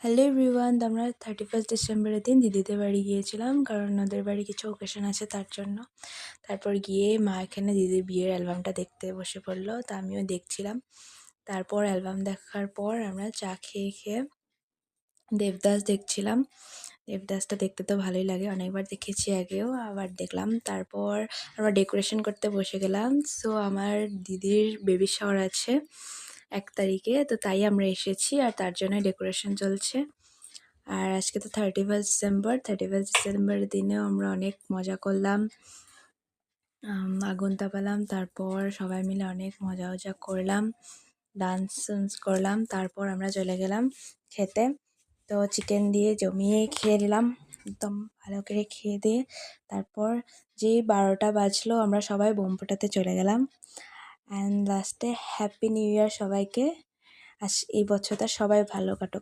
Hello everyone, তো আমরা 31st ডিসেম্বরের দিন দিদিদের বাড়ি গিয়েছিলাম, কারণ ওদের বাড়ি কিছু ওকেশন আছে তার জন্য। তারপর গিয়ে মা এখানে দিদির বিয়ের অ্যালবামটা দেখতে বসে পড়লো, তা আমিও দেখছিলাম। তারপর অ্যালবাম দেখার পর আমরা চা খেয়ে খেয়ে দেবদাস দেখছিলাম। দেবদাসটা দেখতে তো ভালোই লাগে, অনেকবার দেখেছি আগেও, আবার দেখলাম। তারপর আমরা ডেকোরেশন করতে বসে গেলাম। সো আমার দিদির বেবি শাওয়ার আছে 1 তারিখে, তো তাই আমরা এসেছি আর তার জন্য ডেকোরেশন চলছে। আর আজকে তো 31st ডিসেম্বরের দিনেও আমরা অনেক মজা করলাম, আগুন তাপালাম। তারপর সবাই মিলে অনেক মজা করলাম, ডান্স করলাম। তারপর আমরা চলে গেলাম খেতে। তো চিকেন দিয়ে জমিয়ে খেয়ে নিলাম, একদম ভালো করে খেয়ে দিয়ে তারপর যেই 12টা বাজলো আমরা সবাই বোম ফাটাতে চলে গেলাম। অ্যান্ড লাস্টে হ্যাপি নিউ ইয়ার সবাইকে। এই বছরটা সবাই ভালো কাটুক।